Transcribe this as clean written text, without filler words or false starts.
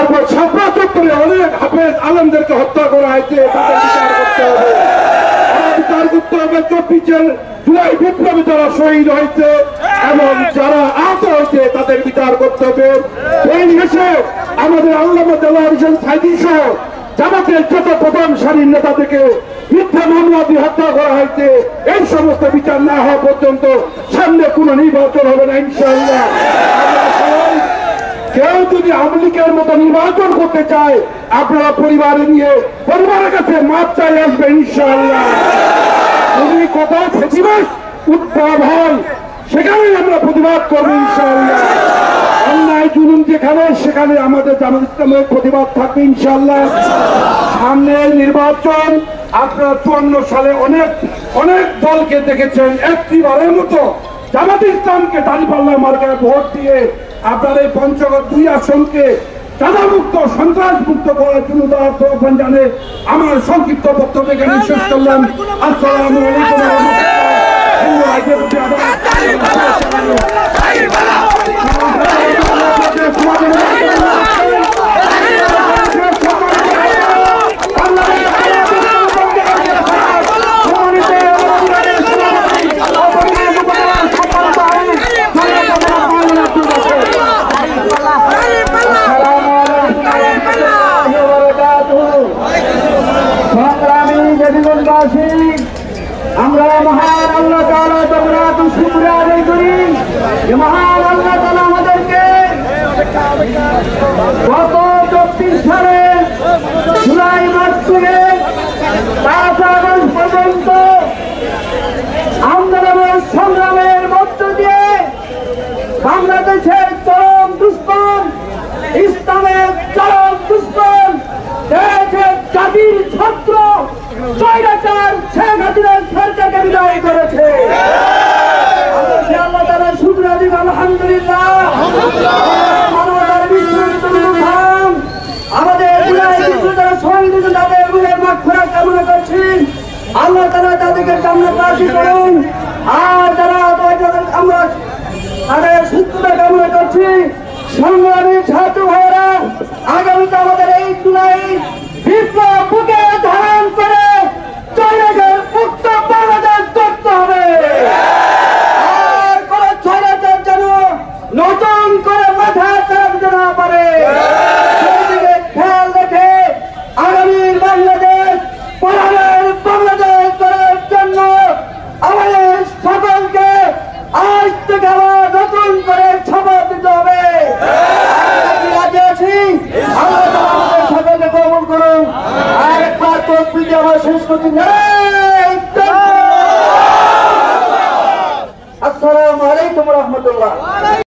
তারপর ছাপড়া চত্বরে অনেক হাফেজ আলেমদেরকে হত্যা করা হয়েছে, তাদের বিচার করতে হবে। বিচার করতে হবে 24 জুলাই বিপ্লবে যারা শহীদ হয়েছে এবং যারা আহত হয়েছে তাদের বিচার করতে হবে। এই দেশে আমাদের আল্লামা দেলোয়ার হোসেন সাঈদী সহ জামাতের যত প্রধান সারির নেতাদেরকে মিথ্যা মামলা দিয়ে হত্যা করা হয়েছে, এই সমস্ত বিচার না হওয়া পর্যন্ত সামনে কোন নির্বাচন হবে না ইনশাআল্লাহ। কেউ যদি আওয়ামী লীগের মতো নির্বাচন করতে চায় আপনারা পরিবারে নিয়ে পরিবারের কাছে মাপ চাই আসবে ইনশাআল্লাহ। যদি কোথাও ফেসিবাস উৎপন্ন হয় সেখানেই আমরা প্রতিবাদ করবো ইনশাআল্লাহ। অন্যায় জুলুম যেখানে সেখানে আমাদের জামাত ইসলামের প্রতিবাদ থাকবে ইনশাআল্লাহ। সামনে নির্বাচন, আপনারা 54 সালে অনেক দলকে দেখেছেন একটিবারের মতো জামাত ইসলামকে দাঁড়িপাল্লা মার্কায় ভোট দিয়ে আপনার এই পঞ্চগড় 2 আসনকে চাঁদামুক্ত সন্ত্রাসমুক্ত করার জন্য আহ্বান জানে আমার সংক্ষিপ্ত বক্তব্য এখানে শেষ করলাম। আসসালামু আমরা মহান আল্লাহ তাআলা দরবারে শুকরিয়া আদায় করি যে মহান আল্লাহ তাআলা আমাদেরকে গত 24 সালে জুলাই মাস থেকে 5 আগস্ট পর্যন্ত আন্দোলনের সংগ্রামের মধ্য দিয়ে বাংলাদেশের চরম দুশ্মন, ইসলামের চরম দুশ্মন, দেশের জাতির ছাত্র স্বৈরাচার শেখ হাসিনার সরকারকে বিদায় করেছে। আল্লাহ তাআলা শুকরিয়া দিন আলহামদুলিল্লাহ। মানবতার বিশ্ববিদ্যালয় আমাদের বিশ্ববিদ্যালয় শহীদ তাদের রুহের মাগফিরাত কামনা করছি। আল্লাহ তাআলা তাদেরকে জান্নাত নসিব করুন। আর যারা আমরা তাদের সুস্থতা কামনা করছি। সংগ্রামী ছাত্র ভাইয়েরা, আগামীতে আমাদের এই জুলাই বিপ্লব বুকে ধারণ করে মুক্ত বাংলাদেশ করতে হবে। আর কোন ছয়রাচার যেন নতুন করে মাথা চাপতে না পারে সেদিকে খেয়াল রেখে আগামীর বাংলাদেশ পরের বাংলাদেশ করার জন্য আমাদের সকলকে আজ থেকে আবার নতুন করে শপথ দিতে হবে। রাজি আছি? আল্লাহ আমাদের সকলকে কবুল করুন। আর একবার তকবীর দিয়ে আমার শেষ করতে আসসালামু আলাইকুম ওয়া রাহমাতুল্লাহ।